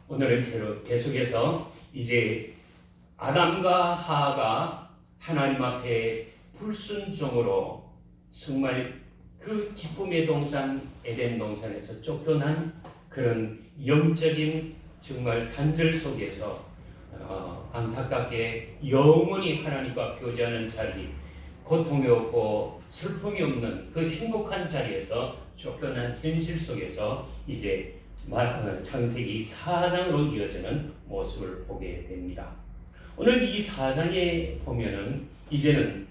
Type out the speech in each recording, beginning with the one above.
오늘은 계속해서 이제 아담과 하와가 하나님 앞에 불순종으로 정말 그 기쁨의 동산 에덴 동산에서 쫓겨난 그런 영적인 정말 단절 속에서 안타깝게 영원히 하나님과 교제하는 자리, 고통이 없고 슬픔이 없는 그 행복한 자리에서 쫓겨난 현실 속에서 이제 창세기 4장으로 이어지는 모습을 보게 됩니다. 오늘 이 4장에 보면은 이제는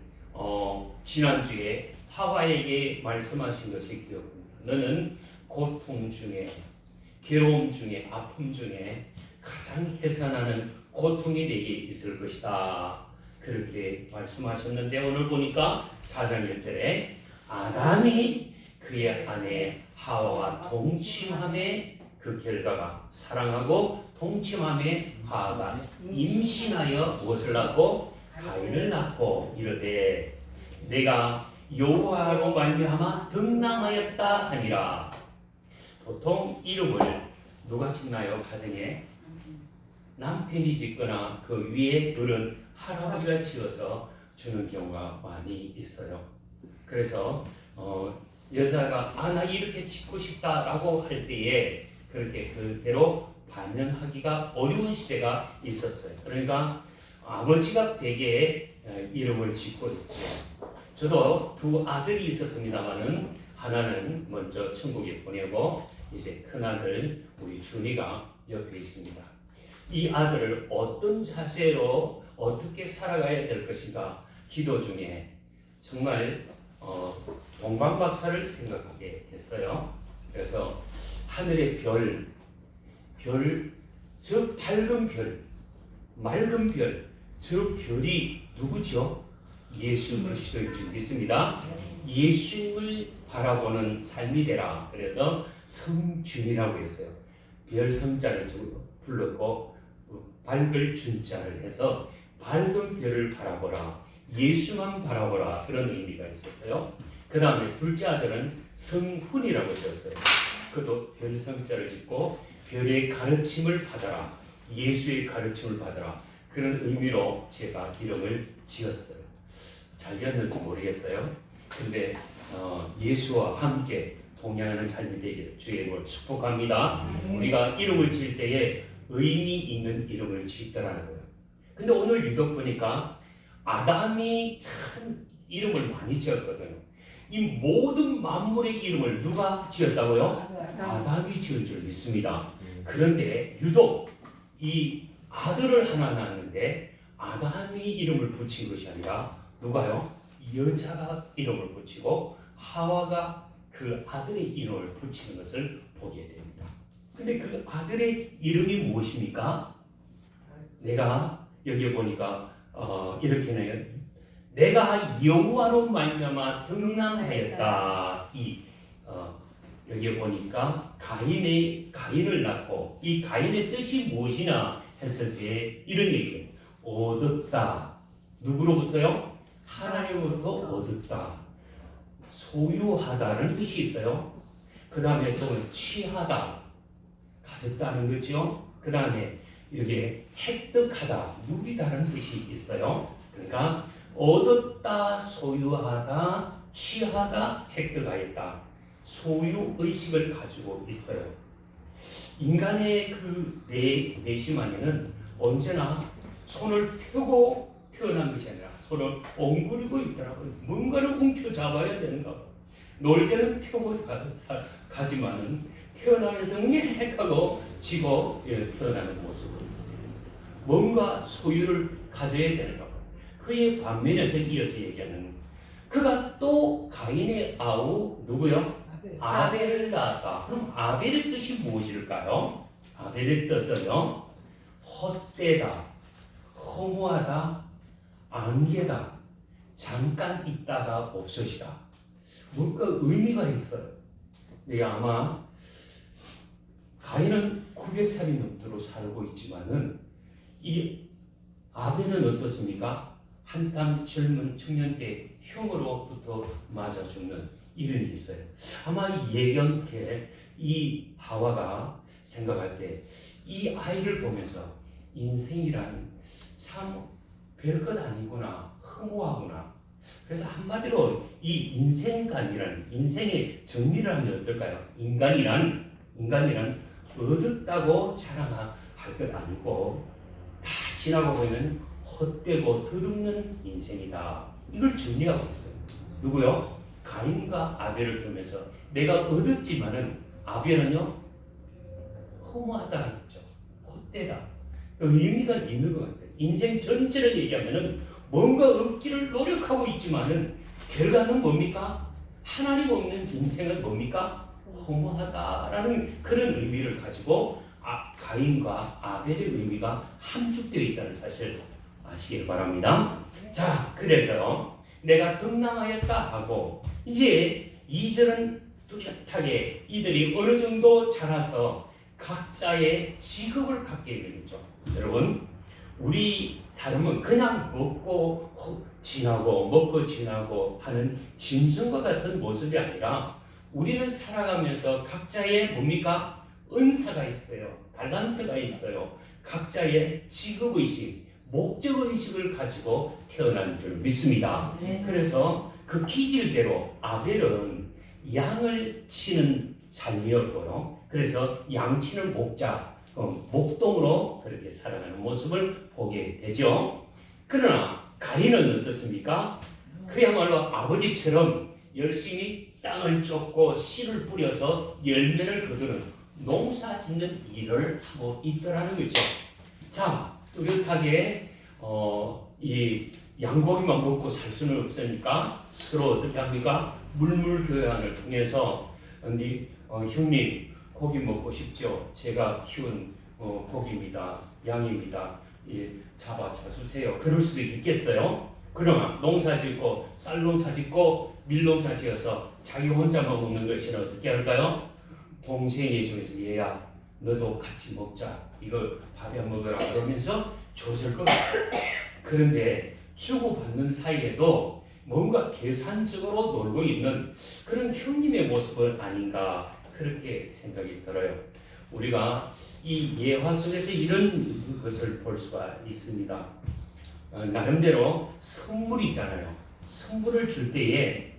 지난주에 하와에게 말씀하신 것이 기억합니다. 너는 고통 중에, 괴로움 중에, 아픔 중에 가장 해산하는 고통이 내게 있을 것이다. 그렇게 말씀하셨는데 오늘 보니까 4장 1절에 아담이 그의 아내 하와와 동침함의 그 결과가 사랑하고 동침함의 하와가 임신하여 무엇을 낳고 가인을 낳고 이르되 내가 여호와로 말미암아 등남하였다 하니라. 보통 이름을 누가 짓나요? 가정에 남편이 짓거나 그 위에 어른 할아버지가 지어서 주는 경우가 많이 있어요. 그래서 여자가 나 이렇게 짓고 싶다라고 할 때에 그렇게 그대로 반영하기가 어려운 시대가 있었어요. 그러니까 아버지가 대개 이름을 짓고 있죠. 저도 두 아들이 있었습니다만은 하나는 먼저 천국에 보내고 이제 큰 아들 우리 준이가 옆에 있습니다. 이 아들을 어떤 자세로 어떻게 살아가야 될 것인가 기도 중에 정말 동방박사를 생각하게 됐어요. 그래서 하늘의 저 밝은 별, 맑은 별, 저 별이 누구죠? 예수 그리스도인 줄 믿습니다. 예수님을 바라보는 삶이 되라. 그래서 성준이라고 했어요. 별 성자를 불렀고 밝을 준자를 해서 밝은 별을 바라보라. 예수만 바라보라. 그런 의미가 있었어요. 그 다음에 둘째 아들은 성훈이라고 지었어요. 그도 별 성자를 짓고 별의 가르침을 받아라. 예수의 가르침을 받아라. 그런 의미로 제가 이름을 지었어요. 잘 지었는지 모르겠어요. 근데 예수와 함께 동행하는 삶이 되기를 주의 이름으로 축복합니다. 우리가 이름을 지을 때에 의미 있는 이름을 짓더라는 거예요. 근데 오늘 유독 보니까 아담이 참 이름을 많이 지었거든요. 이 모든 만물의 이름을 누가 지었다고요? 아담이 지은 줄 믿습니다. 그런데 유독 이 아들을 하나 낳았는데 아담이 이름을 붙인 것이 아니라 누가요? 여자가 이름을 붙이고 하와가 그 아들의 이름을 붙이는 것을 보게 됩니다. 근데 그 아들의 이름이 무엇입니까? 내가 여기 보니까 이렇게 해요. 내가 여호와로 말미암아 등남하였다. 여기 보니까 가인을 낳고 이 가인의 뜻이 무엇이냐 했을 때 이런 얘기예요. 얻었다. 누구로부터요? 하나님으로부터 얻었다. 소유하다는 뜻이 있어요. 그 다음에 또 취하다. 가졌다는 거죠. 그 다음에 여기에 획득하다. 누리다는 뜻이 있어요. 그러니까 얻었다, 소유하다, 취하다, 획득하였다. 소유의식을 가지고 있어요. 인간의 그 내심 안에는 언제나 손을 펴고 태어난 것이 아니라 손을 옹그리고 있더라고요. 뭔가를 움켜잡아야 되는가 봐. 놀개는 펴고 가지만은 태어나면서 웅해하고 지고 태어나는 모습을 뭔가 소유를 가져야 되는가 봐. 그의 반면에서 이어서 얘기하는 그가 또 가인의 아우 누구요? 아벨을 낳았다. 그럼 아벨의 뜻이 무엇일까요? 아벨의 뜻은요, 헛되다, 허무하다, 안개다, 잠깐 있다가 없어지다. 뭔가 의미가 있어요. 근데 아마 가인은 900살이 넘도록 살고 있지만은 이 아벨은 어떻습니까? 한참 젊은 청년 때 형으로부터 맞아 죽는 이름이 있어요. 아마 예견케 이 하와가 생각할 때 이 아이를 보면서 인생이란 참 별것 아니구나, 허무하구나. 그래서 한마디로 이 인생관이란, 인생의 정리를 하면 어떨까요? 인간이란 얻었다고 자랑할 것 아니고 다 지나고 보면 헛되고 덧없는 인생이다. 이걸 정리하고 있어요. 누구요? 가인과 아벨을 보면서 내가 얻었지만은 아벨은요 허무하다는 거죠. 헛되다. 의미가 있는 것 같아요. 인생 전체를 얘기하면은 뭔가 얻기를 노력하고 있지만은 결과는 뭡니까? 하나님 없는 인생은 뭡니까? 허무하다라는 그런 의미를 가지고 가인과 아벨의 의미가 함축되어 있다는 사실 아시길 바랍니다. 자, 그래서요 내가 등남하였다 하고 이제 2절은 뚜렷하게 이들이 어느 정도 자라서 각자의 직업을 갖게 되겠죠. 여러분, 우리 삶은 그냥 먹고 지나고 하는 짐승과 같은 모습이 아니라 우리는 살아가면서 각자의 뭡니까? 은사가 있어요. 달란트가 있어요. 각자의 직업의식, 목적의식을 가지고 태어난 줄 믿습니다. 그래서 그 기질대로 아벨은 양을 치는 삶이었고요. 그래서 양치는 목동으로 그렇게 살아가는 모습을 보게 되죠. 그러나 가인은 어떻습니까? 그야말로 아버지처럼 열심히 땅을 쫓고 씨를 뿌려서 열매를 거두는 농사 짓는 일을 하고 있더라는 거죠. 자, 뚜렷하게 이 양고기만 먹고 살 수는 없으니까 서로 어떻게 합니까? 물물교환을 통해서 형님 고기 먹고 싶죠? 제가 키운 고기입니다. 양입니다. 잡아주세요. 그럴 수도 있겠어요. 그러나 농사 짓고 쌀 농사 짓고 밀 농사 지어서 자기 혼자만 먹는 것이는 어떻게 할까요? 동생이 중에서 얘야 너도 같이 먹자. 이거 밥에 먹으라 그러면서 줬을 것 같아요. 그런데 주고받는 사이에도 뭔가 계산적으로 놀고 있는 그런 형님의 모습은 아닌가 그렇게 생각이 들어요. 우리가 이 예화 속에서 이런 것을 볼 수가 있습니다. 나름대로 선물 있잖아요. 선물을 줄 때에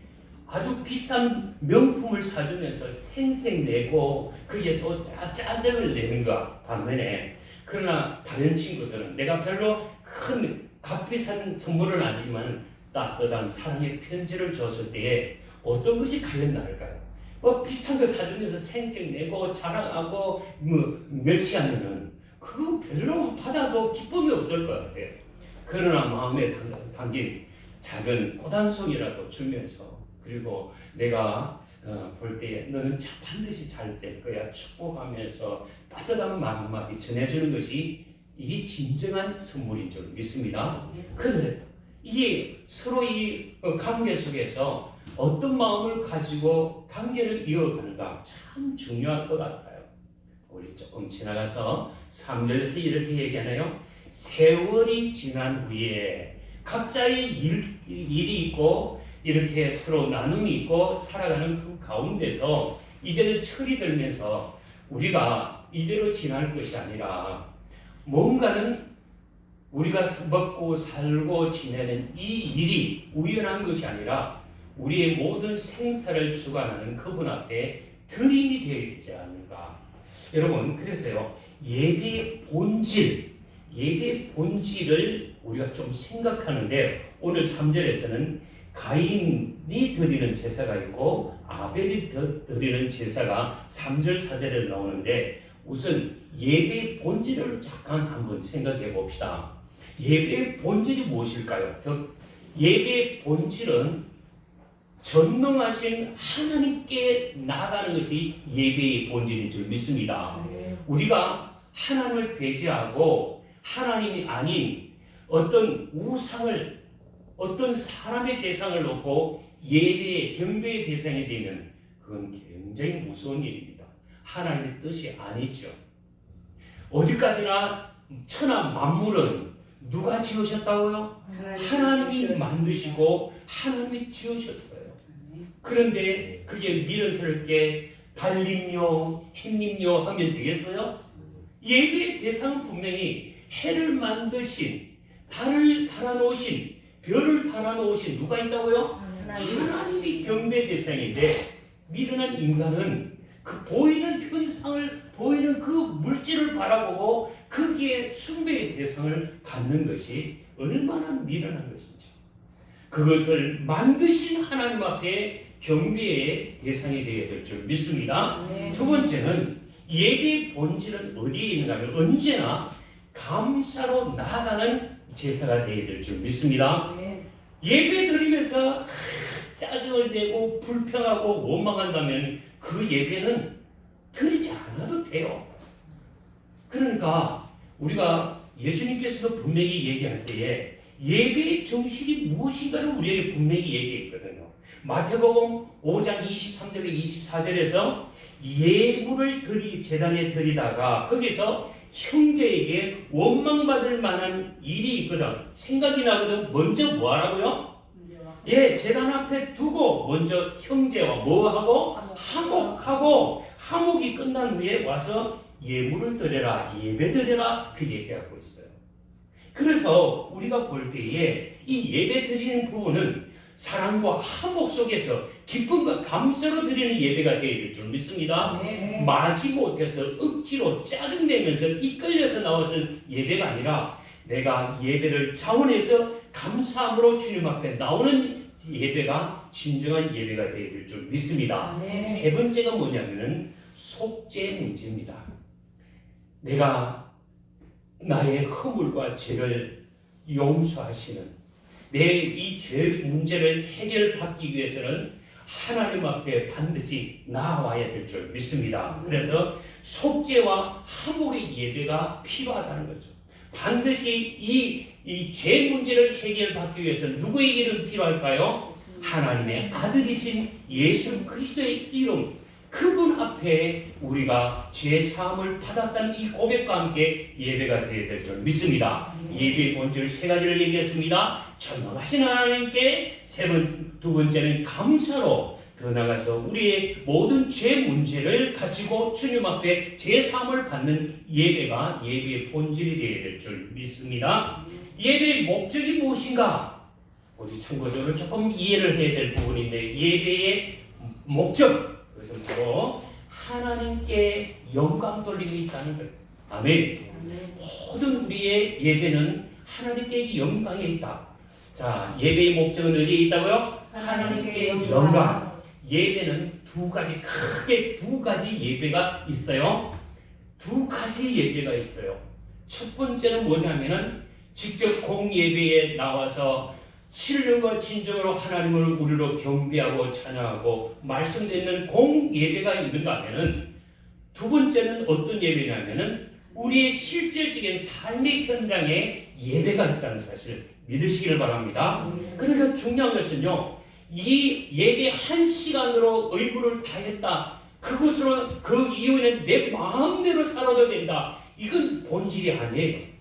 아주 비싼 명품을 사주면서 생색내고 그게 또 짜증을 내는 것 반면에 그러나 다른 친구들은 내가 별로 큰 값비싼 선물은 아니지만 따뜻한 사랑의 편지를 줬을 때에 어떤 것이 과연 나을까요? 비싼 거 사주면서 생색내고 자랑하고 멸시하면은 그거 별로 받아도 기쁨이 없을 것 같아요. 그러나 마음에 담긴 작은 꽃한송이라도 주면서 그리고 내가 볼 때에 너는 반드시 잘 될 거야 축복하면서 따뜻한 말 한마디 전해주는 것이 이게 진정한 선물인 줄 믿습니다. 그런데 이게 서로 이 관계 속에서 어떤 마음을 가지고 관계를 이어가는가 참 중요할 것 같아요. 우리 조금 지나가서 3절에서 이렇게 얘기하나요? 세월이 지난 후에 각자의 일이 있고 이렇게 서로 나눔이 있고 살아가는 그 가운데서 이제는 철이 들면서 우리가 이대로 지날 것이 아니라 뭔가는 우리가 먹고 살고 지내는 이 일이 우연한 것이 아니라 우리의 모든 생사를 주관하는 그분 앞에 드림이 되어야 되지 않는가. 여러분, 그래서요 예배의 본질을 우리가 좀 생각하는데 오늘 3절에서는 가인이 드리는 제사가 있고 아벨이 드리는 제사가 3절 4절에 나오는데 우선 예배의 본질을 잠깐 한번 생각해 봅시다. 예배의 본질이 무엇일까요? 예배의 본질은 전능하신 하나님께 나아가는 것이 예배의 본질인 줄 믿습니다. 우리가 하나님을 배제하고 하나님이 아닌 어떤 우상을 어떤 사람의 대상을 놓고 예배의 경배의 대상이 되면 그건 굉장히 무서운 일입니다. 하나님의 뜻이 아니죠. 어디까지나 천하 만물은 누가 지으셨다고요? 하나님이 만드시고 하나님이 지으셨어요. 그런데 그게 미련스럽게 달림요, 행림요 하면 되겠어요? 예배의 대상은 분명히 해를 만드신, 달을 달아놓으신, 별을 달아놓으신 누가 있다고요? 하나님이 경배 대상인데, 미련한 인간은 그 보이는 현상을, 보이는 그 물질을 바라보고 거기에 숭배의 대상을 갖는 것이 얼마나 미련한 것인지, 그것을 만드신 하나님 앞에 경배의 대상이 되어야 될 줄 믿습니다. 두 번째는 예배의 본질은 어디에 있는가 하면 언제나 감사로 나아가는 제사가 되어야 될 줄 믿습니다. 예배 드리면서 짜증을 내고 불평하고 원망한다면 그 예배는 드리지 않아도 돼요. 그러니까 우리가 예수님께서도 분명히 얘기할 때에 예배의 정신이 무엇인가를 우리에게 분명히 얘기했거든요. 마태복음 5장 23절에 24절에서 예물을 제단에 드리다가 거기서 형제에게 원망받을 만한 일이 있거든. 생각이 나거든. 먼저 뭐 하라고요? 제단 앞에 두고 먼저 형제와 뭐하고? 화목하고, 화목이 끝난 후에 와서 예물을 드려라, 예배 드려라, 그 얘기하고 있어요. 그래서 우리가 볼 때에 이 예배 드리는 부분은 사랑과 화목 속에서 기쁨과 감사로 드리는 예배가 되어야 될 줄 믿습니다. 마지못해서 억지로 짜증내면서 이끌려서 나와서 예배가 아니라 내가 예배를 자원해서 감사함으로 주님 앞에 나오는 예배가 진정한 예배가 되어야 될 줄 믿습니다. 세 번째가 뭐냐면은 속죄 문제입니다. 내가 나의 허물과 죄를 용서하시는 내 이 죄 문제를 해결받기 위해서는 하나님 앞에 반드시 나아와야 될 줄 믿습니다. 그래서 속죄와 화목의 예배가 필요하다는 거죠. 반드시 이 죄 문제를 해결받기 위해서 누구에게는 필요할까요? 하나님의 아들이신 예수 그리스도의 이름, 그분 앞에 우리가 죄 사함을 받았다는 이 고백과 함께 예배가 되어야 될 줄 믿습니다. 예배의 본질 세 가지를 얘기했습니다. 전능하신 하나님께, 두 번째는 감사로, 더 나아가서 우리의 모든 죄 문제를 가지고 주님 앞에 죄 사함을 받는 예배가 예배의 본질이 되어야 될 줄 믿습니다. 예배의 목적이 무엇인가? 우리 참고적으로 조금 이해를 해야 될 부분인데, 예배의 목적, 그것은 바로 하나님께 영광 돌림이 있다는 거예요. 아멘. 모든 우리의 예배는 하나님께 영광에 있다. 자, 예배의 목적은 어디에 있다고요? 하나님께 영광. 예배는 크게 두 가지 예배가 있어요. 두 가지 예배가 있어요. 첫 번째는 뭐냐면은 직접 공예배에 나와서 신령과 진정으로 하나님을 우리로 경배하고 찬양하고 말씀 듣는 공예배가 있는가 하면은, 두 번째는 어떤 예배냐면은 우리의 실질적인 삶의 현장에 예배가 있다는 사실을 믿으시기를 바랍니다. 그러니까 중요한 것은요, 이 예배 한 시간으로 의무를 다했다, 그것으로 그 이후에는 내 마음대로 살아도 된다, 이건 본질이 아니에요.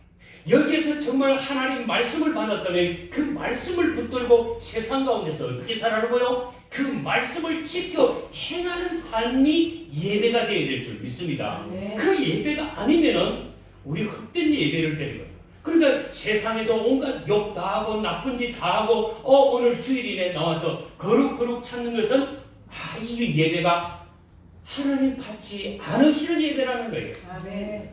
여기에서 정말 하나님 말씀을 받았다면 그 말씀을 붙들고 세상 가운데서 어떻게 살아가고요? 그 말씀을 지켜 행하는 삶이 예배가 되어야 될 줄 믿습니다. 그 예배가 아니면은 우리 헛된 예배를 드리는 거예요. 그러니까 세상에서 온갖 욕 다 하고 나쁜 짓 다 하고 오늘 주일인에 나와서 거룩 찾는 것은 이 예배가 하나님 받지 않으시는 예배라는 거예요.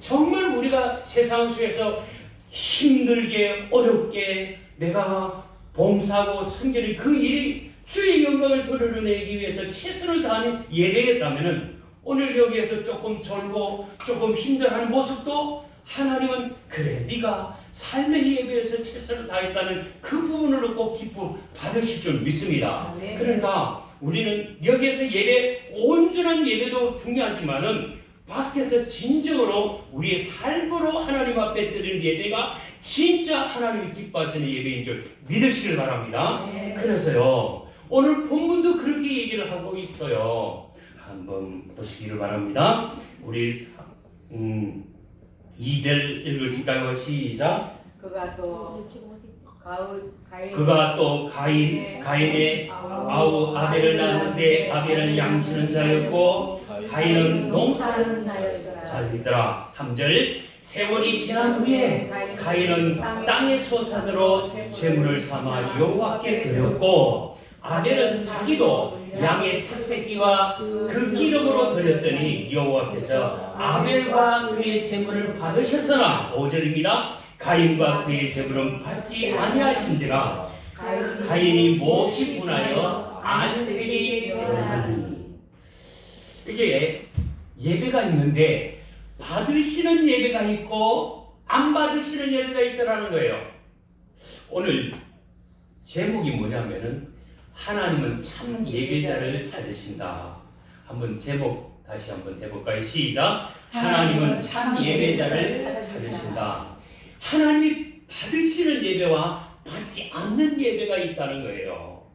정말 우리가 세상 속에서 힘들게 어렵게 내가 봉사하고 섬기는 그 일이 주의 영광을 드러내기 위해서 최선을 다하는 예배였다면 오늘 여기에서 조금 졸고 조금 힘들어하는 모습도 하나님은 그래 네가 삶의 예배에서 최선을 다했다는 그 부분으로 꼭 기쁨 받으실 줄 믿습니다. 그러니까 우리는 여기에서 온전한 예배도 중요하지만은 밖에서 진정으로 우리의 삶으로 하나님 앞에 드리는 예배가 진짜 하나님이 기뻐하시는 예배인 줄 믿으시길 바랍니다. 그래서요, 오늘 본문도 그렇게 얘기를 하고 있어요. 한번 보시기를 바랍니다. 우리 2절 읽으실까요? 시작. 그가 또 가인의 아벨을 낳았는데 아벨은 양치는 자였고 가인은 농사하는 자였더라. 살리더라. 3절 세월이 지난 후에 가인은 땅의 소산으로 제물을 삼아 여호와께 드렸고 아벨은 자기도 양의 첫새끼와 그 기름으로 드렸더니 여호와께서 아벨과 그의 제물을 받으셨으나 5절입니다. 가인과 그의 제물은 받지 아니하신지라 가인이 몹시 분하여 안색이 드러나니. 이게 예배가 있는데 받으시는 예배가 있고 안 받으시는 예배가 있더라는 거예요. 오늘 제목이 뭐냐면은 하나님은 참 예배자를 찾으신다. 한번 제목 다시 한번 해볼까요? 시작. 하나님은 참 예배자를 찾으신다. 하나님이 받으시는 예배와 받지 않는 예배가 있다는 거예요.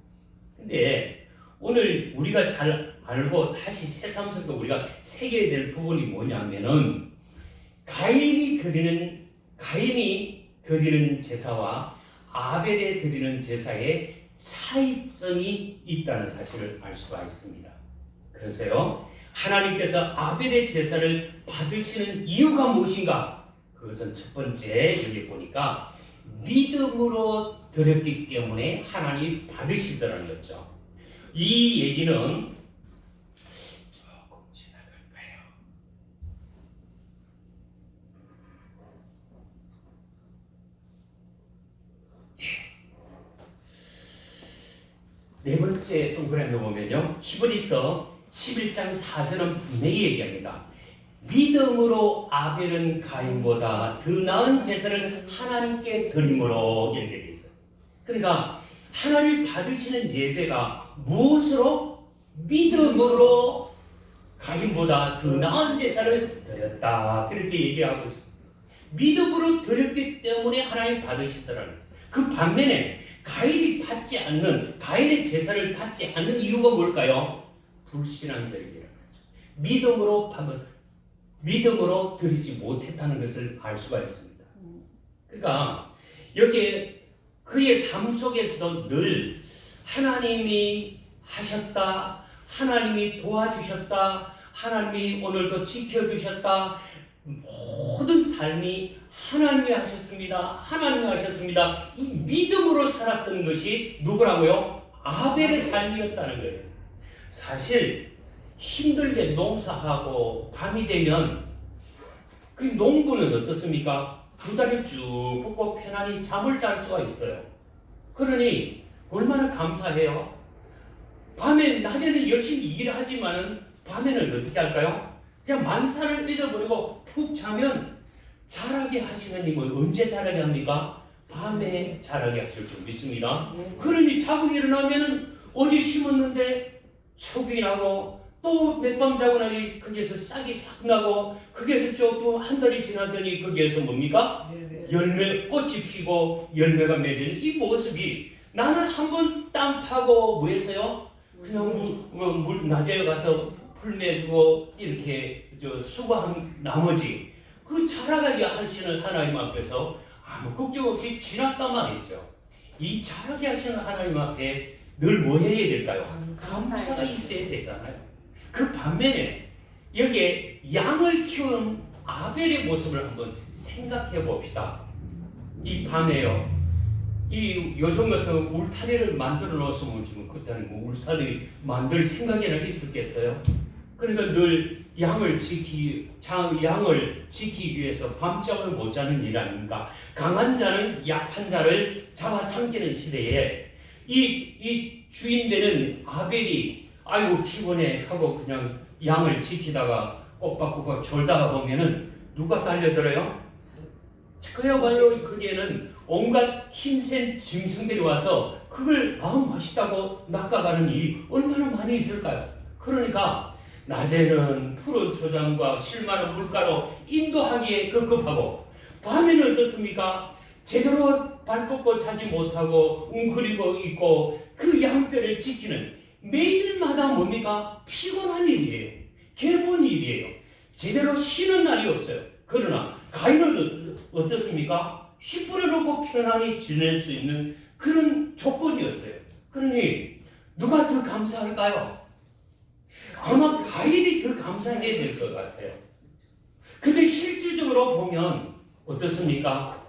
근데 오늘 우리가 잘 알고 다시 새삼스럽게 우리가 새겨야 될 부분이 뭐냐면은 가인이 드리는 제사와 아벨에 드리는 제사에 차이성이 있다는 사실을 알 수가 있습니다. 그래서요, 하나님께서 아벨의 제사를 받으시는 이유가 무엇인가? 그것은 첫 번째 여기 보니까 믿음으로 드렸기 때문에 하나님이 받으시더라는 거죠. 이 얘기는 조금 지나갈까요? 네 번째 동그라미 보면요, 히브리서 11장 4절은 분명히 얘기합니다. 믿음으로 아벨은 가인보다 더 나은 제사를 하나님께 드림으로 이렇게 되어 있어요. 그러니까 하나님 받으시는 예배가 무엇으로? 믿음으로 가인보다 더 나은 제사를 드렸다. 그렇게 얘기하고 있습니다. 믿음으로 드렸기 때문에 하나님 받으시더라는 거예요. 그 반면에 가인의 제사를 받지 않는 이유가 뭘까요? 불신앙적이라는 거죠. 믿음으로 드리지 못했다는 것을 알 수가 있습니다. 그러니까 여기에 그의 삶 속에서도 늘 하나님이 하셨다, 하나님이 도와주셨다, 하나님이 오늘도 지켜주셨다, 모든 삶이 하나님이 하셨습니다. 이 믿음으로 살았던 것이 누구라고요? 아벨의 삶이었다는 거예요. 사실 힘들게 농사하고 밤이 되면 그 농부는 어떻습니까? 두 다리 쭉 뻗고 편안히 잠을 잘 수가 있어요. 그러니 얼마나 감사해요. 낮에는 열심히 일을 하지만은 밤에는 어떻게 할까요? 그냥 만사를 잊어버리고 푹 자면 자라게 하시는 님은 언제 자라게 합니까? 밤에 자라게 하실 줄 믿습니다. 그러니 자고 일어나면은 어제 심었는데 촉이 나고 또 몇 밤 자고 나니 거기에서 싹이 싹 나고 거기에서 조금 한 달이 지나더니 거기에서 뭡니까? 꽃이 피고 열매가 맺는 이 모습이 나는 한번 땅 파고 뭐 했어요? 그냥 물 낮에 가서 풀 매주고 이렇게 수고한 나머지 그 자라가게 하시는 하나님 앞에서 아무 걱정 없이 지났단 말이죠. 이 자라게 하시는 하나님 앞에 늘 뭐 해야 될까요? 감사가 있어야 되잖아요. 그 반면에 여기에 양을 키우는 아벨의 모습을 한번 생각해 봅시다. 이 밤에요. 요즘 같은 울타리를 만들어 놓았으면 지금 그때는 뭐 울타리 만들 생각이나 있었겠어요? 그러니까 늘 양을 지키기 위해서 밤잠을 못 자는 일 아닙니까? 강한 자는 약한 자를 잡아삼키는 시대에 이 주인되는 아벨이 아이고 피곤해 하고 그냥 양을 지키다가 꼬박꼬박 졸다가 보면은 누가 달려들어요? 그야말로 거기에는 온갖 힘센 짐승들이 와서 그걸 맛있다고 낚아가는 일이 얼마나 많이 있을까요? 그러니까 낮에는 푸른 초장과 실마른 물가로 인도하기에 급급하고 밤에는 어떻습니까? 제대로 발 뻗고 자지 못하고 웅크리고 있고 그 양떼를 지키는 매일마다 뭡니까? 피곤한 일이에요. 괴로운 일이에요. 제대로 쉬는 날이 없어요. 그러나 가인은 어떻습니까? 씨 뿌려놓고 편안히 지낼 수 있는 그런 조건이었어요. 그러니 누가 더 감사할까요? 아마 가인이 더 감사해야 될 것 같아요. 근데 실질적으로 보면 어떻습니까?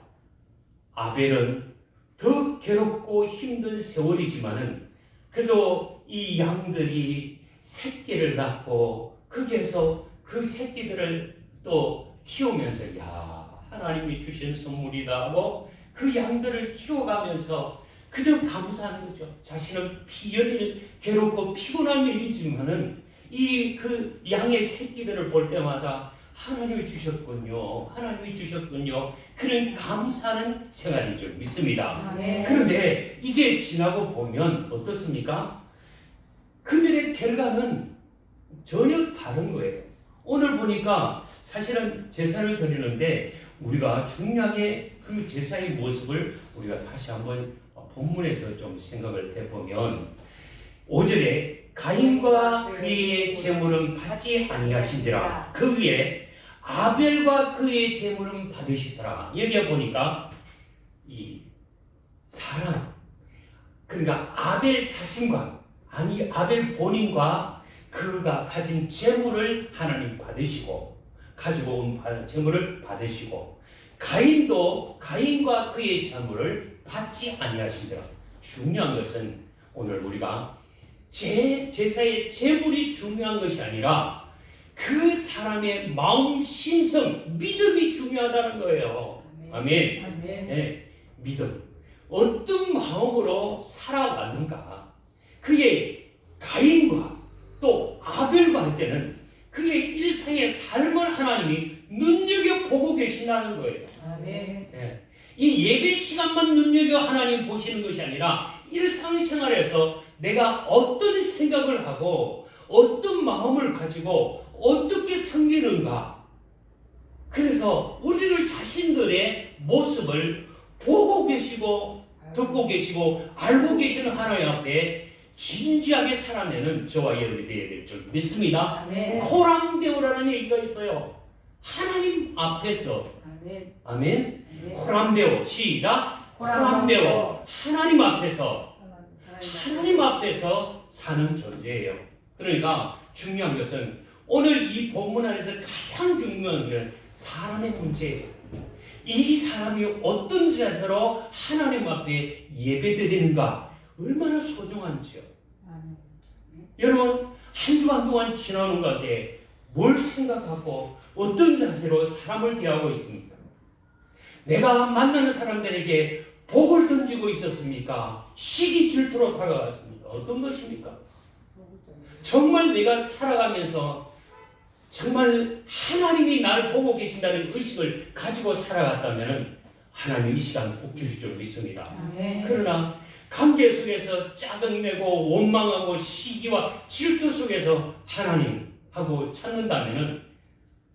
아벨은 더 괴롭고 힘든 세월이지만은 그래도 이 양들이 새끼를 낳고 거기에서 그 새끼들을 또 키우면서 야 하나님이 주신 선물이다 하고 그 양들을 키워가면서 그저 감사하는 거죠. 자신은 연일 괴롭고 피곤한 일이지만은 이 그 양의 새끼들을 볼 때마다 하나님이 주셨군요. 하나님이 주셨군요. 그런 감사하는 생활인 줄 믿습니다. 그런데 이제 지나고 보면 어떻습니까? 그들의 결과는 전혀 다른 거예요. 오늘 보니까 사실은 제사를 드리는데 우리가 중요하게 그 제사의 모습을 우리가 다시 한번 본문에서 좀 생각을 해보면 5절에 가인과 그의 제물은 받지 아니하신지라 그 위에 아벨과 그의 제물은 받으시더라. 여기에 보니까 이 사람 그러니까 아벨 자신과 아니 아벨 본인과 그가 가진 제물을 하나님 받으시고 가지고 온 제물을 받으시고 가인도 가인과 그의 제물을 받지 아니하시더라. 중요한 것은 오늘 우리가 제사의 제물이 중요한 것이 아니라 그 사람의 마음, 심성, 믿음이 중요하다는 거예요. 아멘. 네, 믿음. 어떤 마음으로 살아왔는가? 그의 가인과 또 아벨과 할 때는 그의 일생의 삶을 하나님이 눈여겨보고 계신다는 거예요. 네. 이 예배 시간만 눈여겨 하나님 보시는 것이 아니라 일상생활에서 내가 어떤 생각을 하고 어떤 마음을 가지고 어떻게 섬기는가. 그래서 우리들 자신들의 모습을 보고 계시고 듣고 계시고 알고 계시는 하나님 앞에 진지하게 살아내는 저와 여러분이 되어야 될 줄 믿습니다. 코람데오라는 얘기가 있어요. 하나님 앞에서 아멘. 코람데오 시작. 코람데오 하나님 앞에서 사는 존재예요. 그러니까 중요한 것은 오늘 이 본문 안에서 가장 중요한 건 사람의 문제예요. 이 사람이 어떤 자세로 하나님 앞에 예배드리는가 얼마나 소중한지요. 여러분 한 주간 동안 지나오는 가운데 뭘 생각하고 어떤 자세로 사람을 대하고 있습니까? 내가 만나는 사람들에게 복을 던지고 있었습니까? 시기 질투로 다가갔습니까? 어떤 것입니까? 정말 내가 살아가면서 정말 하나님이 나를 보고 계신다는 의식을 가지고 살아갔다면 하나님 이 시간 복 주실 줄 믿습니다. 그러나 관계 속에서 짜증내고 원망하고 시기와 질투 속에서 하나님하고 찾는다면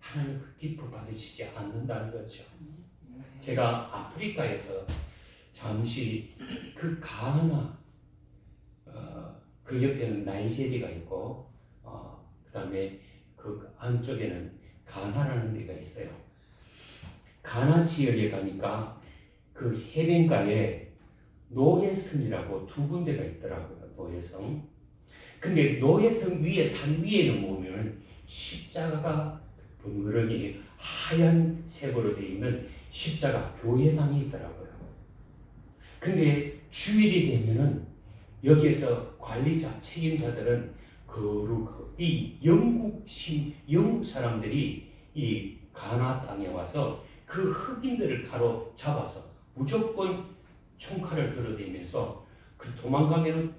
하나님 그 기쁨 받으시지 않는다는 거죠. 제가 아프리카에서 잠시 그 가나 그 옆에는 나이제리가 있고 그 다음에 그 안쪽에는 가나라는 데가 있어요. 가나 지역에 가니까 그 해변가에 노예성이라고 두 군데가 있더라고요. 노예성. 근데 노예성 위에 산 위에는 보면 십자가가 번거롭게 하얀 색으로 되어 있는 십자가 교회당이 있더라고요. 근데 주일이 되면은 여기에서 관리자, 책임자들은 이 영국 사람들이 이 가나 땅에 와서 그 흑인들을 가로잡아서 무조건 총칼을 들어대면서 그 도망가면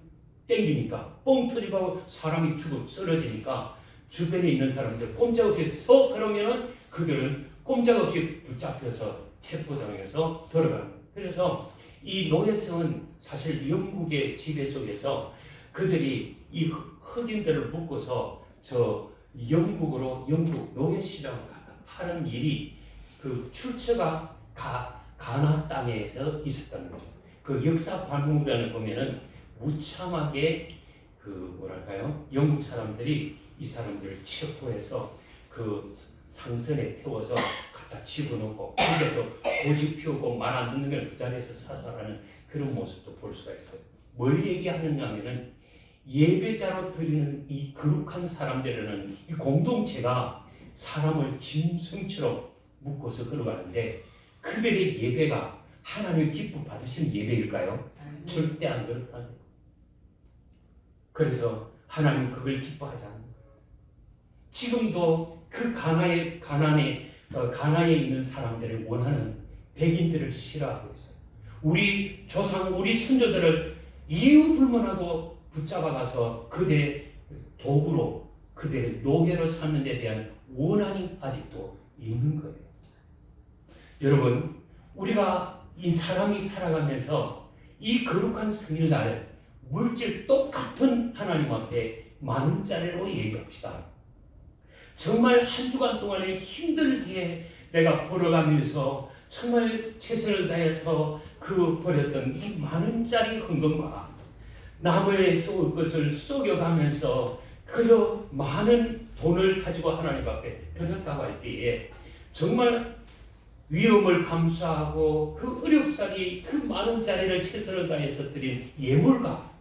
땡기니까 뻥 터지고 사람이 죽어 쓰러지니까 주변에 있는 사람들 꼼짝없이 그러면은 그들은 꼼짝없이 붙잡혀서 체포당해서 들어가는 거예요. 그래서 이 노예성은 사실 영국의 지배 속에서 그들이 이 흑인들을 묶어서 저 영국 노예 시장을 갖다 파는 일이 그 출처가 가나 땅에서 있었다는 거죠. 그 역사 박물관에 보면은 무참하게 그 뭐랄까요? 영국 사람들이 이 사람들을 체포해서 그 상선에 태워서 갖다 집어넣고 거기서 고집 피우고 말 안 듣는 걸 그 자리에서 사살하는 그런 모습도 볼 수가 있어요. 뭘 얘기하느냐 하면은 예배자로 드리는 이 거룩한 사람들에는 이 공동체가 사람을 짐승처럼 묶어서 걸어가는데 그들의 예배가 하나님의 기쁨 받으시는 예배일까요? 절대 안 그렇다는 거예요. 그래서 하나님 그걸 기뻐하지 않는 거예요. 지금도 그 가나에 있는 사람들을 원하는 백인들을 싫어하고 있어요. 우리 조상, 우리 선조들을 이유 불문하고 붙잡아가서 그들의 도구로 그들의 노예로 삼는 데 대한 원한이 아직도 있는 거예요. 여러분, 우리가 이 사람이 살아가면서 이 거룩한 성일날 물질 똑같은 하나님 앞에 만원짜리로 얘기합시다. 정말 한 주간 동안에 힘들게 내가 벌어가면서 정말 최선을 다해서 그 벌였던 이 만원짜리 헌금과 남의 쏠 것을 속여가면서 그저 많은 돈을 가지고 하나님 앞에 드렸다고 할 때에 정말 위험을 감수하고 그 어렵사리 그 만원짜리를 최선을 다해서 드린 예물과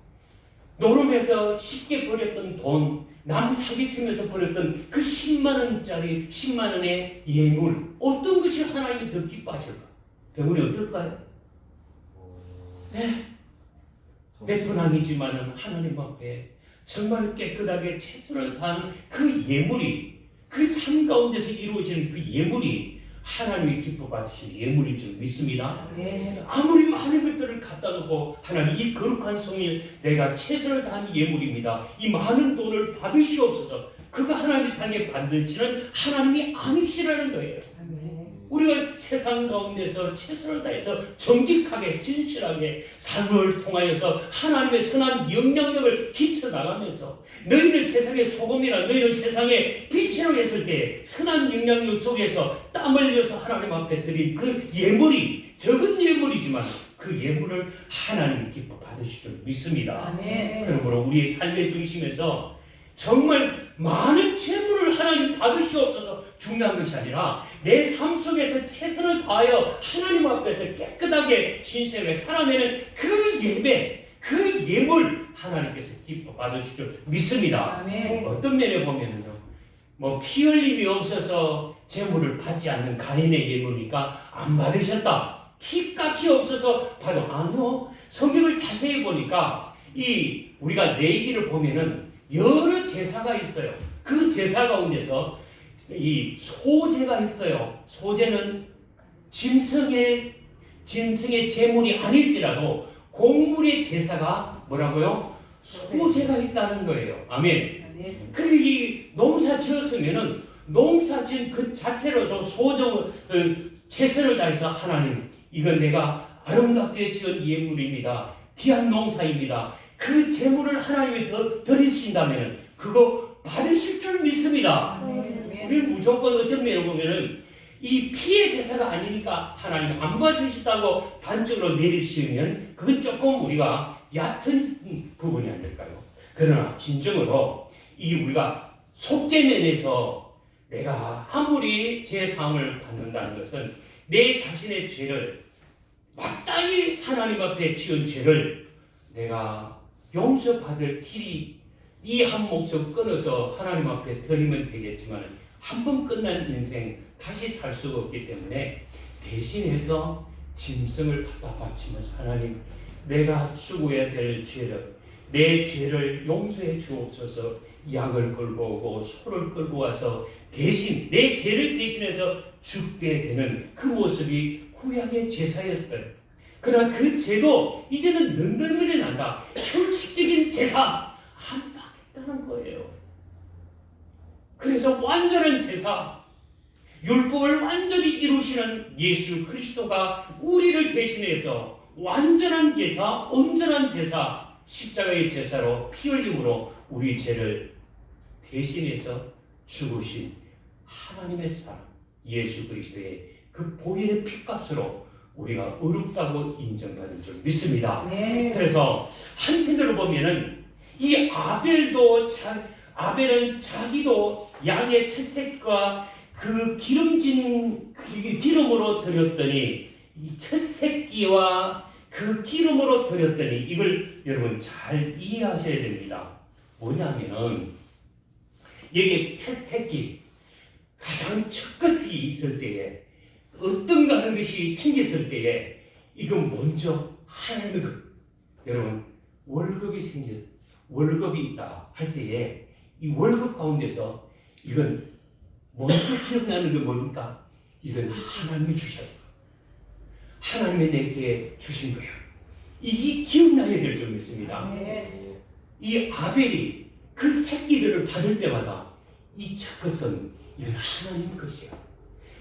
노름에서 쉽게 버렸던 돈, 남 사기치면서 버렸던 그 10만원짜리 10만원의 예물, 어떤 것이 하나님이 더 기뻐하실까? 배우니 어떨까요? 네, 내 돈 아니지만은 하나님 앞에 정말 깨끗하게 최선을 다한 그 예물이, 그 삶 가운데서 이루어지는 그 예물이 하나님이 기뻐 받으실 예물인 줄 믿습니다. 네. 아무리 많은 것들을 갖다 놓고 하나님 이 거룩한 성일 내가 최선을 다한 예물입니다. 이 많은 돈을 받으시옵소서. 그거 하나님 땅에 받으시는 하나님이 아니시라는 거예요. 우리가 세상 가운데서 최선을 다해서 정직하게 진실하게 삶을 통하여서 하나님의 선한 영향력을 끼쳐나가면서 너희는 세상의 소금이라 너희는 세상의 빛이라고 했을 때 선한 영향력 속에서 땀 흘려서 하나님 앞에 드린 그 예물이 적은 예물이지만 그 예물을 하나님 기뻐 받으실 줄 믿습니다. 아멘. 그러므로 우리의 삶의 중심에서 정말 많은 재물을 하나님 받으시옵소서 중요한 것이 아니라 내 삶 속에서 최선을 다하여 하나님 앞에서 깨끗하게 진실하게 살아내는 그 예배, 그 예물 하나님께서 기뻐 받으실 줄 믿습니다. 아멘. 어떤 면에 보면은요, 뭐 피 흘림이 없어서 재물을 받지 않는 가인의 예물이니까 안 받으셨다. 피값이 없어서 받아. 아니요. 성경을 자세히 보니까 이 우리가 레위기를 보면은 여러 제사가 있어요. 그 제사 가운데서 이 소제가 있어요. 소제는 짐승의 제물이 아닐지라도 곡물의 제사가 뭐라고요? 소제가 있다는 거예요. 아멘. 아멘. 이 농사 지었으면은 농사 지은 그 자체로서 소정을 최선을 다해서 하나님 이건 내가 아름답게 지은 예물입니다. 귀한 농사입니다. 그 재물을 하나님이 더 드리신다면 그거 받으실 줄 믿습니다. 우리 무조건 어떤 면을 보면은 이 피의 제사가 아니니까 하나님 안 받으신다고 단적으로 내리시면 그건 조금 우리가 얕은 부분이 아닐까요? 그러나 진정으로 이 우리가 속죄면에서 내가 아무리 제 사함을 받는다는 것은 내 자신의 죄를 마땅히 하나님 앞에 지은 죄를 내가 용서받을 길이 이 한 목숨 끊어서 하나님 앞에 드리면 되겠지만 한 번 끝난 인생 다시 살 수가 없기 때문에 대신해서 짐승을 갖다 바치면서 하나님 내가 죽어야 될 죄를 내 죄를 용서해 주옵소서. 양을 끌고 오고 소를 끌고 와서 대신 내 죄를 대신해서 죽게 되는 그 모습이 구약의 제사였어요. 그러나 그 죄도 이제는 능들밀이 난다. 형식적인 제사 안 받겠다는 거예요. 그래서 완전한 제사, 율법을 완전히 이루시는 예수 그리스도가 우리를 대신해서 완전한 제사, 온전한 제사, 십자가의 제사로 피 흘림으로 우리 죄를 대신해서 죽으신 하나님의 사랑, 예수 그리스도의 그 보혈의 피값으로 우리가 의롭다고 인정받은 줄 믿습니다. 네. 그래서 한편으로 보면은 이 아벨은 자기도 양의 첫새끼와 그 기름진 기름으로 드렸더니 이 첫새끼와 그 기름으로 드렸더니 이걸 여러분 잘 이해하셔야 됩니다. 뭐냐면은 여기 첫새끼 가장 첫 것이 있을 때에 어떤가 하는 것이 생겼을 때에 이건 먼저 하나님의 것. 여러분 월급이 있다 할 때에 이 월급 가운데서 이건 먼저 기억나는 게 뭡니까? 이건 하나님이 주셨어. 하나님이 내게 주신 거야. 이게 기억나야 될 점이 있습니다. 이 아벨이 그 새끼들을 받을 때마다 이 첫 것은 이건 하나님 것이야.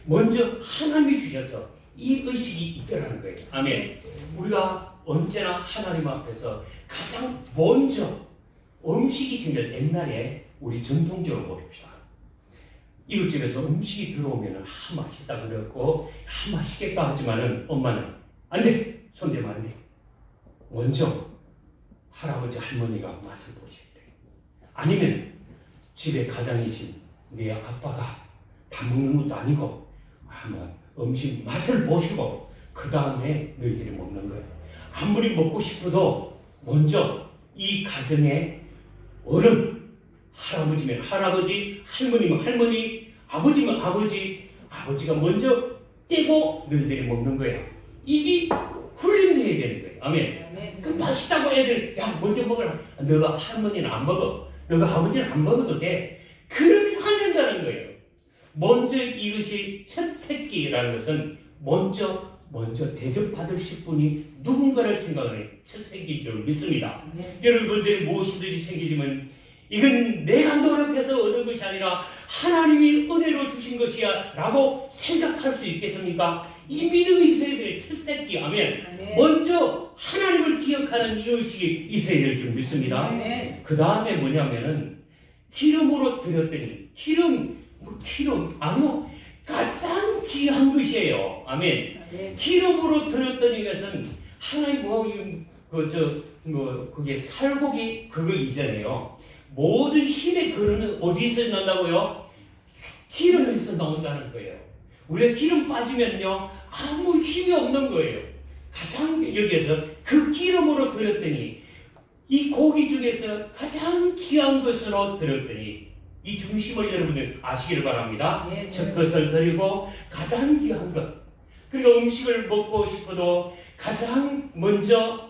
먼저 하나님이 주셔서 이 의식이 있더라는 거예요. 아멘. 우리가 언제나 하나님 앞에서 가장 먼저 음식이 생길 옛날에 우리 전통적으로 봅시다. 이웃집에서 음식이 들어오면 맛있다 그랬고 맛있겠다 하지만은 엄마는 안 돼! 손대면 안 돼. 먼저 할아버지 할머니가 맛을 보셔야 돼. 아니면 집에 가장이신 네 아빠가 다 먹는 것도 아니고 한번 음식 맛을 보시고 그 다음에 너희들이 먹는 거예요. 아무리 먹고 싶어도 먼저 이 가정의 어른, 할아버지면 할아버지, 할머니면 할머니, 아버지면 아버지, 아버지가 먼저 떼고 너희들이 먹는 거예요. 이게 훈련돼야 되는 거예요. 아멘. 그 맛있다고 애들 야 먼저 먹으라. 너가 할머니는 안 먹어. 너가 아버지는 안 먹어도 돼. 그렇게 안 된다는 거예요. 먼저 이것이 첫 새끼라는 것은 먼저 대접받으실 분이 누군가를 생각하는 첫 새끼인 줄 믿습니다. 여러분들이 무엇이든지 생기지만 이건 내가 노력해서 얻은 것이 아니라 하나님이 은혜로 주신 것이야 라고 생각할 수 있겠습니까? 이 믿음이 있어야 될 첫 새끼. 아멘. 먼저 하나님을 기억하는 이 의식이 있어야 될 줄 믿습니다. 그 다음에 뭐냐면은 기름으로 드렸더니 기름 아니요 가장 귀한 것이에요. 아멘. 기름으로 드렸더니 이것은 하나님 그게 살고기 그거 이전에요. 모든 힘의 근원은 어디서 난다고요? 기름에서 나온다는 거예요. 우리가 기름 빠지면요 아무 힘이 없는 거예요. 가장 여기에서 그 기름으로 드렸더니 이 고기 중에서 가장 귀한 것으로 드렸더니 이 중심을 여러분들 아시기를 바랍니다. 첫 것을 드리고 가장 귀한 것. 그리고 음식을 먹고 싶어도 가장 먼저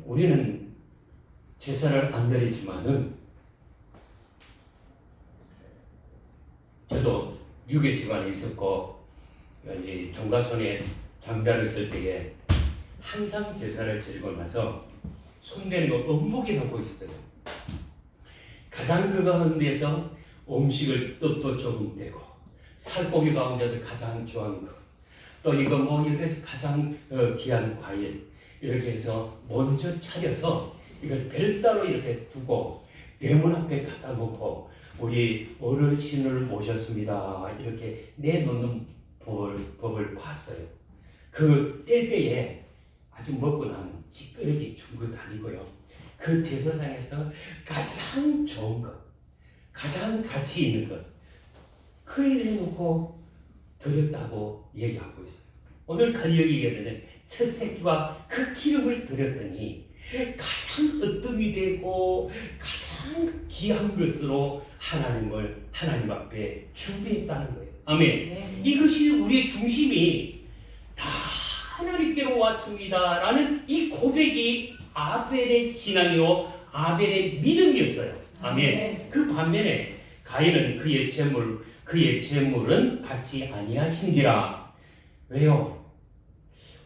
우리는 제사를 안 드리지만은 저도 유교 집안에 있었고 이제 종가손에 장자를 있을 때에 항상 제사를 드리고 나서 손대는 거 음복이라고 있어요. 가장 그 가운데서 음식을 또 조금 떼고 살코기 가운데서 가장 좋아하는 것, 또 이거 이렇게 가장 귀한 과일 이렇게 해서 먼저 차려서 이걸 별따로 이렇게 두고 대문 앞에 갖다 놓고 우리 어르신을 모셨습니다 이렇게 내놓는 법을 봤어요. 그 뗄 때에 아주 먹고 나면 찌끄러기 준 것 아니고요. 그 제사상에서 가장 좋은 것, 가장 가치 있는 것, 그걸 해놓고 드렸다고 얘기하고 있어요. 오늘 여기 얘기하는 첫 새끼와 그 기름을 드렸더니 가장 으뜸이 되고 가장 귀한 것으로 하나님 앞에 준비했다는 거예요. 아멘. 이것이 우리의 중심이 다 하나님께로 왔습니다라는 이 고백이 아벨의 신앙이요 아벨의 믿음이었어요. 아멘. 그 반면에 가인은 그의 재물은 받지 아니하신지라. 왜요?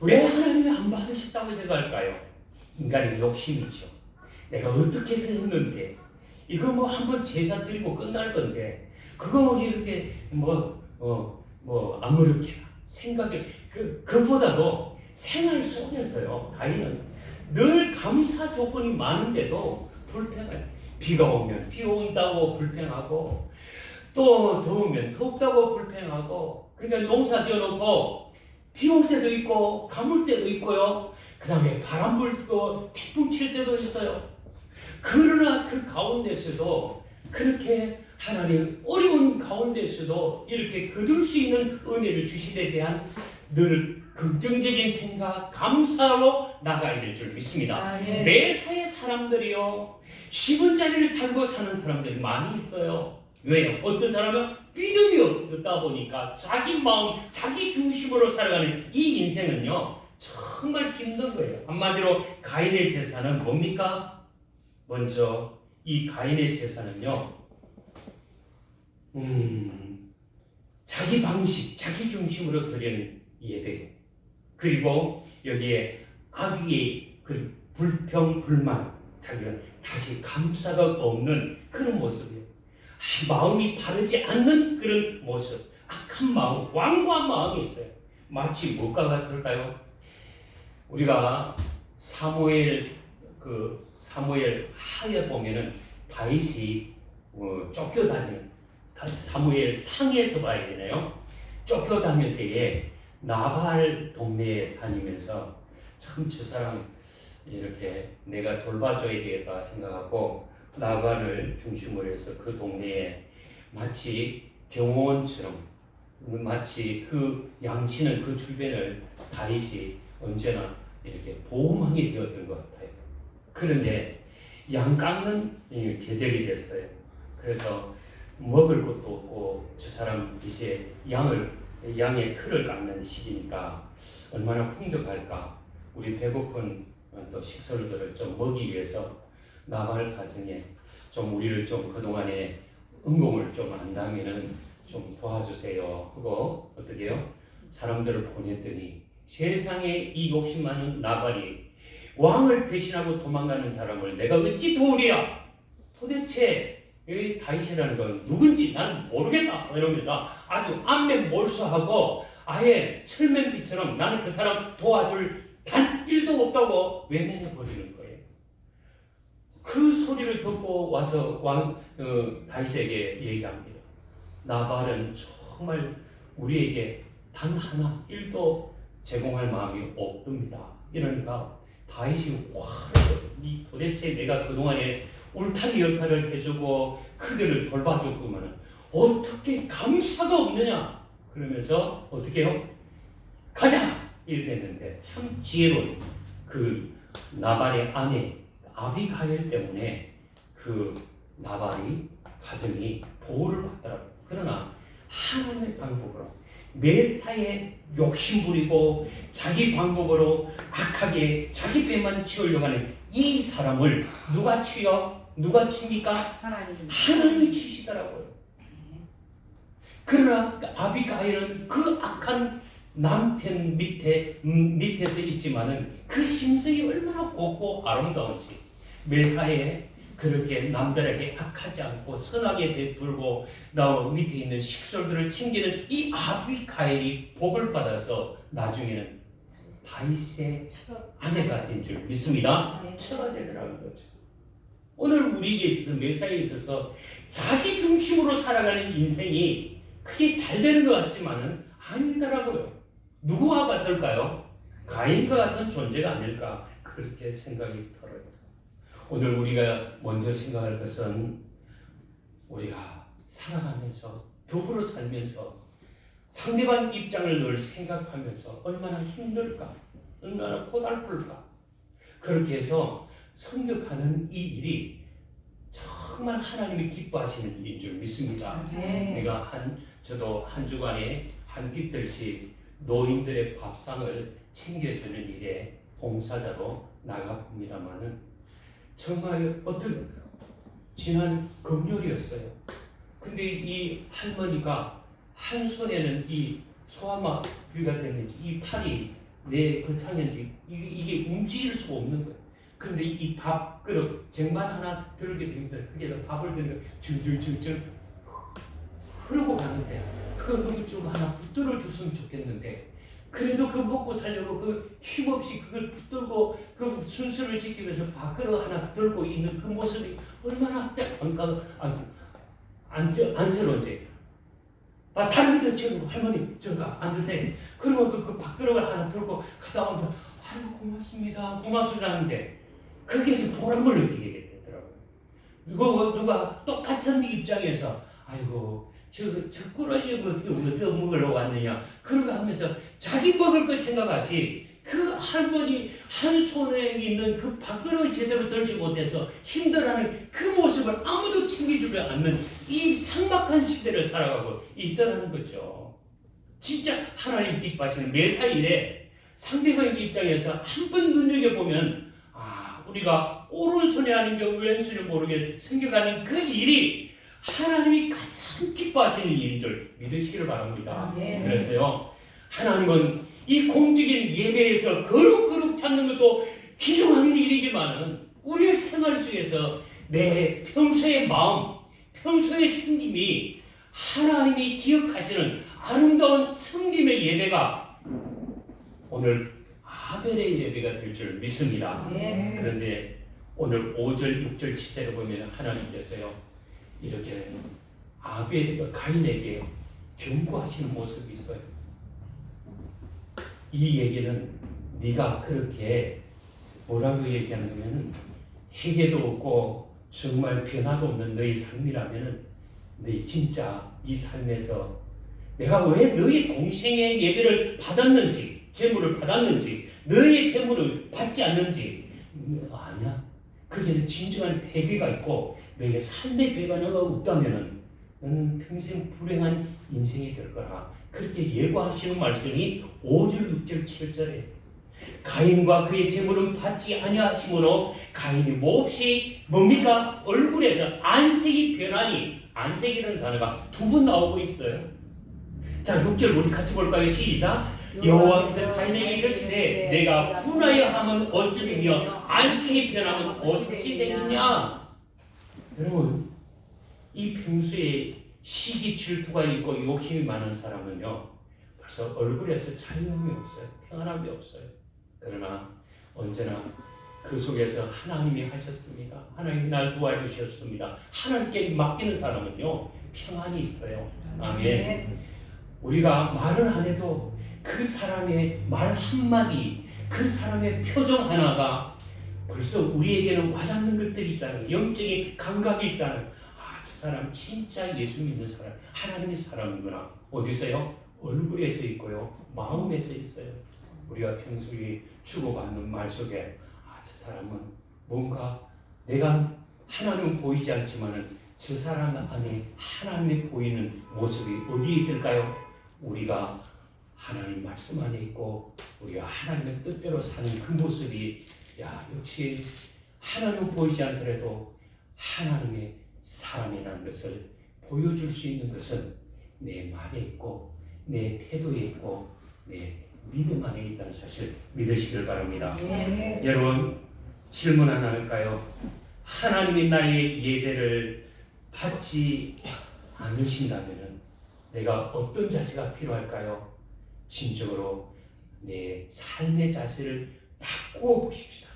왜 하나님이 안 받으셨다고 생각할까요? 인간의 욕심이죠. 내가 어떻게 해서 했는데 이거 한번 제사 드리고 끝날 건데 그거 이렇게 아무렇게나 생각해. 그보다도 생활 속에서요 가인은 늘 감사 조건이 많은데도 불평해요. 비가 오면 비 온다고 불평하고 또 더우면 덥다고 불평하고 그러니까 농사 지어놓고 비 올 때도 있고 가물 때도 있고요. 그 다음에 바람 불고 태풍 칠 때도 있어요. 그러나 그 가운데서도 그렇게 하나님 어려운 가운데서도 이렇게 거둘 수 있는 은혜를 주시에 대한 늘 긍정적인 생각, 감사로 나가야 될 줄 믿습니다. 매사의 사람들이요 10원짜리를 달고 사는 사람들이 많이 있어요. 왜요? 어떤 사람은 믿음이 없다 보니까 자기 마음, 자기 중심으로 살아가는 이 인생은요, 정말 힘든 거예요. 한마디로 가인의 제사는 뭡니까? 먼저 이 가인의 제사는요, 자기 방식, 자기 중심으로 드리는 예배. 그리고 여기에 악의 그 불평, 불만, 자기는 다시 감사가 없는 그런 모습이에요. 마음이 바르지 않는 그런 모습, 악한 마음, 완고한 마음이 있어요. 마치 뭐가 같을까요? 우리가 사무엘 하에 보면은 다윗이 쫓겨다니는, 사무엘 상에서 봐야 되나요? 쫓겨다닐 때에 나발 동네에 다니면서 참 저 사람 이렇게 내가 돌봐줘야 되겠다 생각하고 나발을 중심으로 해서 그 동네에 마치 경호원처럼, 마치 그 양치는 그 주변을 다윗이 언제나 이렇게 보호망이 되었던 것 같아요. 그런데 양 깎는 계절이 됐어요. 그래서 먹을 것도 없고 저 사람 이제 양의 털을 깎는 시기니까 얼마나 풍족할까. 우리 배고픈 또 식솔들을 좀 먹이기 위해서 나발 가정에 좀 우리를 좀 그동안에 은공을 좀 안다면은 좀 도와주세요 하고 어떻게 해요? 사람들을 보냈더니 세상에 이 욕심 많은 나발이 왕을 배신하고 도망가는 사람을 내가 어찌 도우랴? 도대체 이 다윗이라는 건 누군지 나는 모르겠다 이러면서 아주 안면 몰수하고 아예 철면피처럼 나는 그 사람 도와줄 단 1도 없다고 외면해 버리는 거예요. 그 소리를 듣고 와서 다윗에게 얘기합니다. 나발은 정말 우리에게 단 하나 1도 제공할 마음이 없습니다. 이러니까 다윗이 도대체 내가 그동안에 울타리 역할을 해주고 그들을 돌봐줬구만 어떻게 감사가 없느냐 그러면서 어떻게 해요? 가자! 이랬는데 참 지혜로운 그 나발의 아내 아비가일 때문에 그 나발이 가정이 보호를 받더라고요. 그러나 하나님의 방법으로 매사에 욕심부리고 자기 방법으로 악하게 자기 배만 치우려고 하는 이 사람을 누가 치요? 누가 칩니까? 하나님이 치시더라고요. 그러나 아비가일은 그 악한 남편 밑에서 있지만은 그 심성이 얼마나 곱고 아름다운지 매사에 그렇게 남들에게 악하지 않고 선하게 베풀고 나 밑에 있는 식솔들을 챙기는 이 아비가일이 복을 받아서 나중에는 다윗의 아내가 된 줄 믿습니다. 처가 되더라는 거죠. 오늘 우리에게 있어서 매사에 있어서 자기 중심으로 살아가는 인생이 크게 잘 되는 것 같지만은 아니더라고요. 누구와 같을까요? 가인과 같은 존재가 아닐까 그렇게 생각이 들어요. 오늘 우리가 먼저 생각할 것은 우리가 살아가면서 더불어 살면서 상대방 입장을 늘 생각하면서 얼마나 힘들까 얼마나 고달플까 그렇게 해서 성격하는 이 일이 정말 하나님이 기뻐하시는 일인 줄 믿습니다. 저도 한 주간에 한 이틀씩 노인들의 밥상을 챙겨주는 일에 봉사자로 나가봅니다만은 정말 지난 금요일이었어요. 근데 이 할머니가 한 손에는 이 소아마비가 됐는지 이 팔이 내 거창한지 이게 움직일 수가 없는 거예요. 그런데 이 밥그릇 쟁반 하나 들게 됩니다. 그게 밥을 들고 줄줄줄줄 흐르고 가는데 그거 좀 하나 붙들어 줬으면 좋겠는데 그래도 그 먹고 살려고 그 힘없이 그걸 붙들고 그 순서를 지키면서 밥그릇 하나 들고 있는 그 모습이 얼마나 안쓰러운지. 다른 데 지금 할머니 저가 앉으세요. 그러면 그 밥그릇을 하나 들고 갔다 오면 아이고 고맙습니다 하는데 거기에서 보람을 느끼게 되더라고요. 이거 누가 똑같은 입장에서 아이고 저 꾸러기 어디 먹으러 왔느냐 그러고 하면서 자기 먹을 걸 생각하지 그 할머니 한 손에 있는 그 밥그릇을 제대로 들지 못해서 힘들어하는 그 모습을 아무도 챙겨주지 않는 이 삭막한 시대를 살아가고 있더라는 거죠. 진짜 하나님 기뻐하시는 매사일에 상대방 입장에서 한 번 눈여겨보면 우리가 오른손에 하는 게 왼손에 모르게 생겨가는 그 일이 하나님이 가장 기뻐하시는 일인 줄 믿으시기를 바랍니다. 그래서요, 하나님은 이 공적인 예배에서 거룩거룩 찾는 것도 귀중한 일이지만은 우리의 생활 속에서 내 평소의 마음, 평소의 승림이 하나님이 기억하시는 아름다운 승림의 예배가 오늘 아벨의 예배가 될 줄 믿습니다. 그런데 오늘 5절, 6절, 7절을 보면 하나님께서요, 이렇게 가인에게 경고하시는 모습이 있어요. 이 얘기는 네가 그렇게 뭐라고 얘기하냐면 해계도 없고 정말 변화도 없는 너의 삶이라면 너 진짜 이 삶에서 내가 왜 너의 동생의 예배를 받았는지, 재물을 받았는지, 너의 재물을 받지 않는지 아니야. 그게 진정한 회개가 있고 너의 삶의 배가 없다면 너는 평생 불행한 인생이 될 거라. 그렇게 예고하시는 말씀이 5절, 6절, 7절에 가인과 그의 재물은 받지 아니하심으로 가인이 몹시 뭡니까? 얼굴에서 안색이 변하니, 안색이라는 단어가 두 번 나오고 있어요. 자, 6절 우리 같이 볼까요? 시작. 여호와께서 가인에게 이르시되 내가 분하여 하면 어찌 되며 안색이 변하면 어찌 되느냐. 여러분, 이 평소에 시기 질투가 있고 욕심이 많은 사람은요, 벌써 얼굴에서 자유함이 없어요. 평안함이 없어요. 그러나 언제나 그 속에서 하나님이 하셨습니다. 하나님이 날 도와주셨습니다. 하나님께 맡기는 사람은요, 평안이 있어요. 아멘. 우리가 말을 안 해도 그 사람의 말 한마디, 그 사람의 표정 하나가 벌써 우리에게는 와닿는 것들이 있잖아요. 영적인 감각이 있잖아요. 저 사람 진짜 예수 믿는 사람, 하나님의 사람이구나. 어디서요? 얼굴에서 있고요, 마음에서 있어요. 우리가 평소에 주고받는 말 속에 저 사람은 뭔가 내가 하나님은 보이지 않지만은 저 사람 안에 하나님이 보이는 모습이 어디에 있을까요? 우리가 하나님 말씀 안에 있고 우리가 하나님의 뜻대로 사는 그 모습이 역시 하나님은 보이지 않더라도 하나님의 사람이라는 것을 보여줄 수 있는 것은 내 말에 있고 내 태도에 있고 내 믿음 안에 있다는 사실 믿으시길 바랍니다. 여러분, 질문 하나 할까요? 하나님이 나의 예배를 받지 않으신다면 내가 어떤 자세가 필요할까요? 진정으로 내 삶의 자세를 바꾸어 보십시다.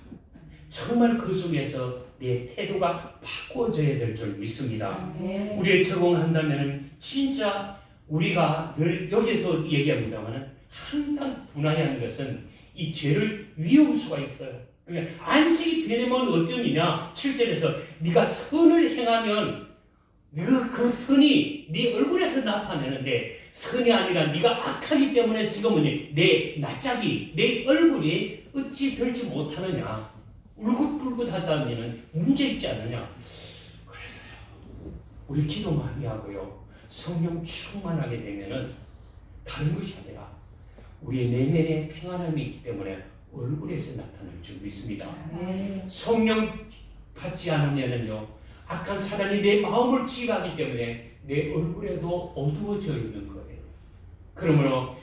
정말 그 속에서 내 태도가 바꿔져야 될 줄 믿습니다. 우리에 적용한다면 진짜 우리가 늘 여기서 얘기합니다만 항상 분하여하는 것은 이 죄를 위험할 수가 있어요. 그러니까 안식이 변하면 어쩌느냐? 7절에서 네가 선을 행하면 그 선이 네 얼굴에서 나타내는데 선이 아니라 네가 악하기 때문에 지금은 내 낯짝이, 내 얼굴이 어찌 들지 못하느냐? 울긋불긋하다면 문제 있지 않느냐? 그래서요, 우리 기도 많이 하고요, 성령 충만하게 되면은 다른 것이 아니라 우리의 내면에 평안함이 있기 때문에 얼굴에서 나타날 줄 믿습니다. 성령 받지 않으면은요, 악한 사단이 내 마음을 지배하기 때문에 내 얼굴에도 어두워져 있는 거예요. 그러므로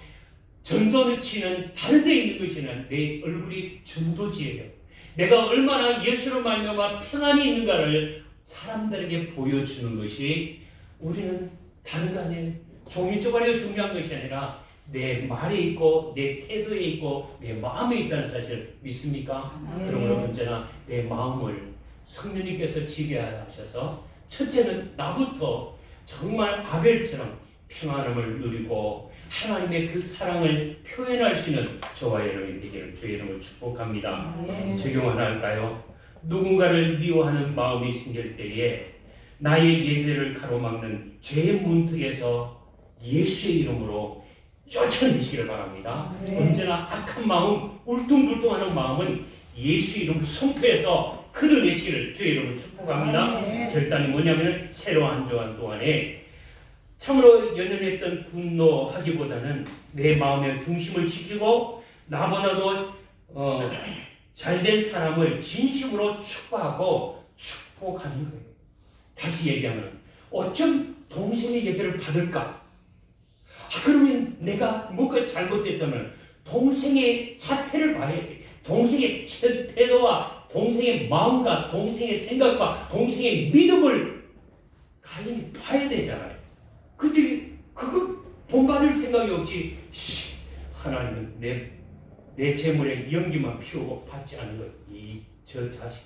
전도를 치는 다른 데 있는 것이 아니라 내 얼굴이 전도지예요. 내가 얼마나 예수로 말미암아 평안이 있는가를 사람들에게 보여주는 것이 우리는 다른 거 아니에요. 종이 쪼가리가 중요한 것이 아니라 내 말에 있고 내 태도에 있고 내 마음에 있다는 사실을 믿습니까? 그러므로 언제나 내 마음을 성령님께서 지배하셔서 첫째는 나부터 정말 아벨처럼 평안함을 누리고 하나님의 그 사랑을 표현할 수 있는 저와 여러분이 되기를 주의 이름으로 축복합니다. 적용 하나 할까요? 누군가를 미워하는 마음이 생길 때에 나의 예배를 가로막는 죄의 문턱에서 예수의 이름으로 쫓아내시기를 바랍니다. 네. 언제나 악한 마음, 울퉁불퉁하는 마음은 예수 이름으로 선포해서 끊어내시기를 주의 이름으로 축복합니다. 네. 결단이 뭐냐면 새로 한 주간 동안에 참으로 연연했던 분노하기보다는 내 마음의 중심을 지키고 나보다도 잘된 사람을 진심으로 축복하고 축복하는 거예요. 다시 얘기하면 어쩜 동생의 예배를 받을까? 그러면 내가 뭔가 잘못됐다면 동생의 자태를 봐야지. 동생의 태도와 동생의 마음과 동생의 생각과 동생의 믿음을 가인이 봐야 되잖아요. 근데 그거 본받을 생각이 없이 하나님은 내 재물에 연기만 피우고 받지 않는 것. 저 자식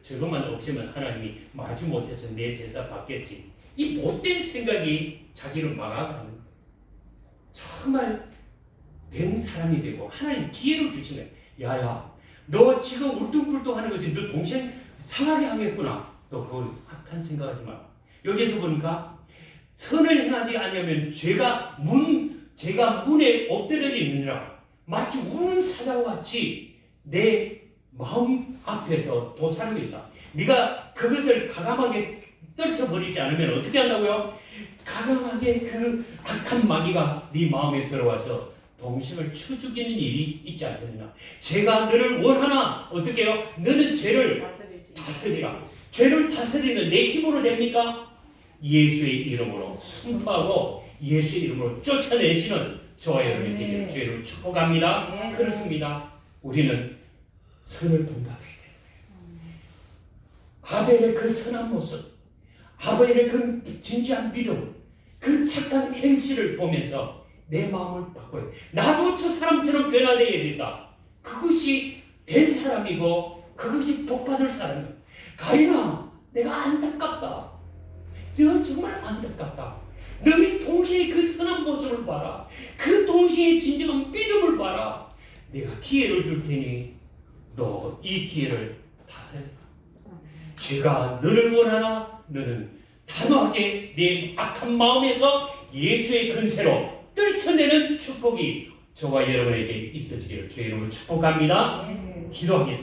저것만 없으면 하나님이 마주 못해서 내 제사 받겠지. 이 못된 생각이 자기를 망하게 하는 거예요. 정말 된 사람이 되고 하나님 기회를 주신 거예요. 야야, 너 지금 울퉁불퉁하는 것이 너 동생 상하게 하겠구나. 너 그걸 악한 생각하지 마. 여기서 보니까 선을 행하지 않으면 죄가 문에 엎드려져 있느니라. 마치 우는 사자와 같이 내 마음 앞에서 도사리고 있다. 네가 그것을 가감하게 떨쳐버리지 않으면 어떻게 한다고요? 가감하게 그 악한 마귀가 네 마음에 들어와서 동생을 쳐 죽이는 일이 있지 않겠느냐. 죄가 너를 원하나 어떻게 해요? 너는 죄를 다스리라. 죄를 다스리는 내 힘으로 됩니까? 예수의 이름으로 선포하고 예수의 이름으로 쫓아내시는 저와 여러분의 되기를 주의로 축복합니다. 네. 그렇습니다. 우리는 선을 본받아야 돼요. 아벨의 그 선한 모습, 아벨의 그 진지한 믿음, 그 착한 행실을 보면서 내 마음을 바꿔야 돼. 나도 저 사람처럼 변화되어야 된다. 그것이 된 사람이고 그것이 복받을 사람이야. 가인아, 내가 안타깝다. 너 정말 안타깝다. 너희 동시에 그 선한 모습을 봐라. 그 동시에 진정한 믿음을 봐라. 내가 기회를 줄 테니 너 이 기회를 다스려. 죄가 너를 원하나 너는 단호하게 내 악한 마음에서 예수의 근세로 떨쳐내는 축복이 저와 여러분에게 있어지기를 주의 이름으로 축복합니다. 네. 기도하겠습니다.